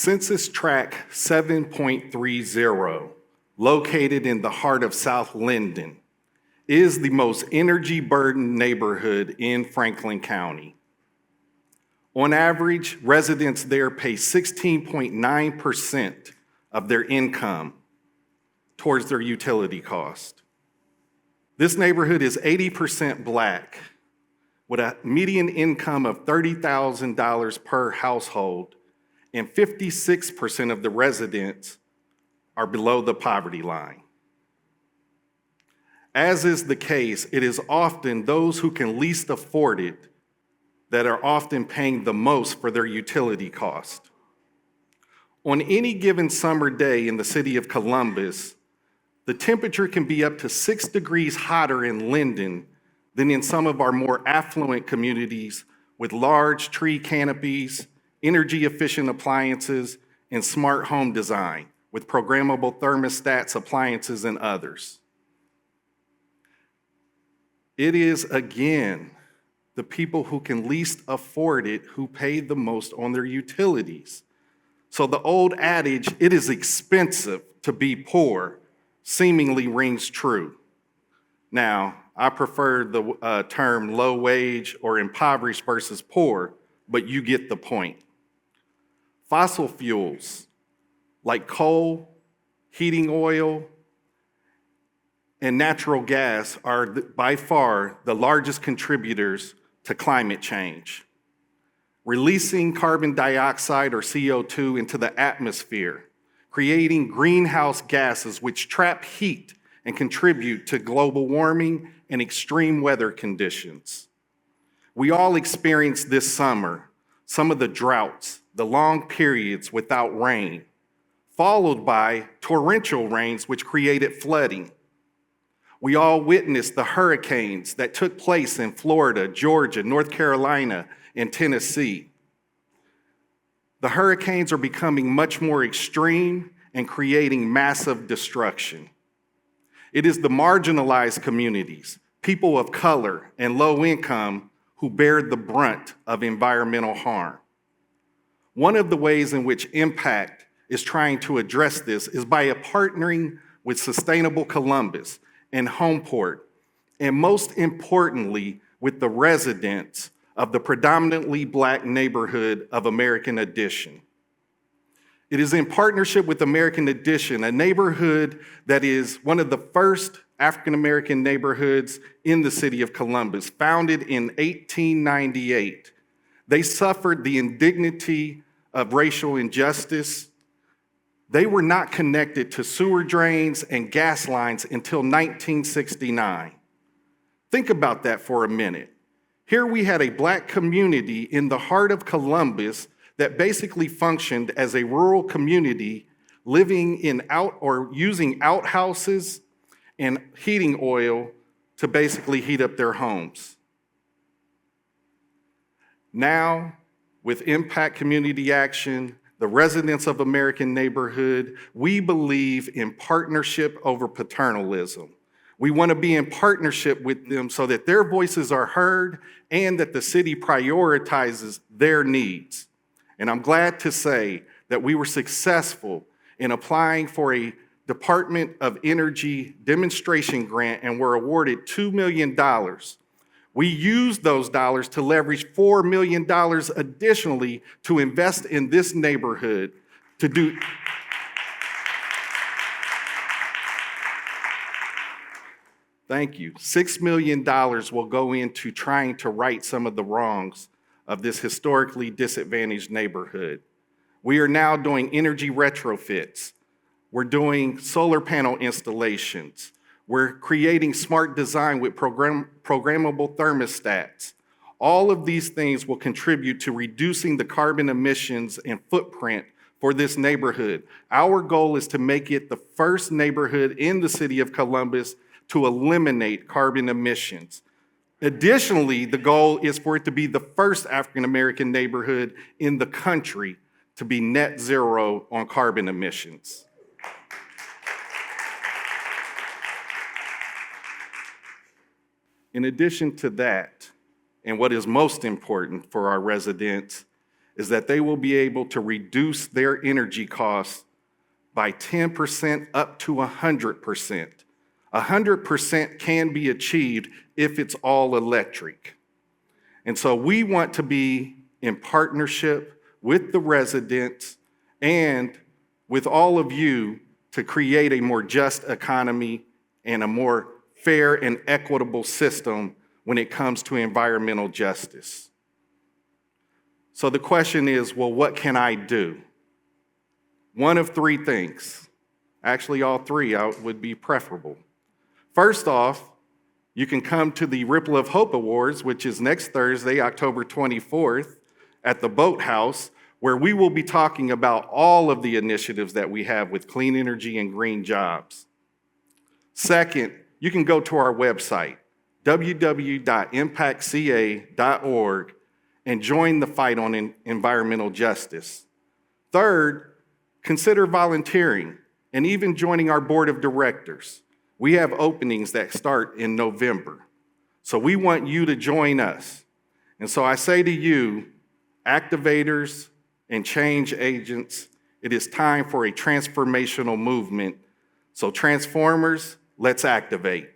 Census Tract 7.30, located in the heart of South Linden, is the most energy-burdened neighborhood in Franklin County. On average, residents there pay 16.9% of their income towards their utility cost. This neighborhood is 80% Black, with a median income of $30,000 per household, and 56% of the residents are below the poverty line. As is the case, it is often those who can least afford it that are often paying the most for their utility cost. On any given summer day in the city of Columbus, the temperature can be up to 6 degrees hotter in Linden than in some of our more affluent communities with large tree canopies, energy-efficient appliances, and smart home design with programmable thermostats, appliances, and others. It is, again, the people who can least afford it who pay the most on their utilities. So the old adage, it is expensive to be poor, seemingly rings true. Now, I prefer the term low wage or impoverished versus poor, but you get the point. Fossil fuels like coal, heating oil, and natural gas are by far the largest contributors to climate change, releasing carbon dioxide or CO2 into the atmosphere, creating greenhouse gases which trap heat and contribute to global warming and extreme weather conditions. We all experienced this summer some of the droughts, the long periods without rain, followed by torrential rains which created flooding. We all witnessed the hurricanes that took place in Florida, Georgia, North Carolina, and Tennessee. The hurricanes are becoming much more extreme and creating massive destruction. It is the marginalized communities, people of color and low income, who bear the brunt of environmental harm. One of the ways in which Impact is trying to address this is by partnering with Sustainable Columbus and Homeport, and most importantly, with the residents of the predominantly Black neighborhood of American Addition. It is in partnership with American Addition, a neighborhood that is one of the first African-American neighborhoods in the city of Columbus, founded in 1898. They suffered the indignity of racial injustice. They were not connected to sewer drains and gas lines until 1969. Think about that for a minute. Here we had a Black community in the heart of Columbus that basically functioned as a rural community, living in using outhouses and heating oil to basically heat up their homes. Now, with Impact Community Action, the residents of American Neighborhood, we believe in partnership over paternalism. We want to be in partnership with them so that their voices are heard and that the city prioritizes their needs. And I'm glad to say that we were successful in applying for a Department of Energy demonstration grant and were awarded $2 million. We used those dollars to leverage $4 million additionally to invest in this neighborhood to do. Thank you. $6 million will go into trying to right some of the wrongs of this historically disadvantaged neighborhood. We are now doing energy retrofits. We're doing solar panel installations. We're creating smart design with programmable thermostats. All of these things will contribute to reducing the carbon emissions and footprint for this neighborhood. Our goal is to make it the first neighborhood in the city of Columbus to eliminate carbon emissions. Additionally, the goal is for it to be the first African-American neighborhood in the country to be net zero on carbon emissions. In addition to that, and what is most important for our residents, is that they will be able to reduce their energy costs by 10% up to 100%. 100% can be achieved if it's all electric. And so we want to be in partnership with the residents and with all of you to create a more just economy and a more fair and equitable system when it comes to environmental justice. So the question is, well, what can I do? One of three things. Actually, all three would be preferable. First off, you can come to the Ripple of Hope Awards, which is next Thursday, October 24th, at the Boathouse, where we will be talking about all of the initiatives that we have with clean energy and green jobs. Second, you can go to our website, www.impactca.org, and join the fight on environmental justice. Third, consider volunteering and even joining our board of directors. We have openings that start in November. So we want you to join us. And so I say to you, activators and change agents, it is time for a transformational movement. So transformers, let's activate.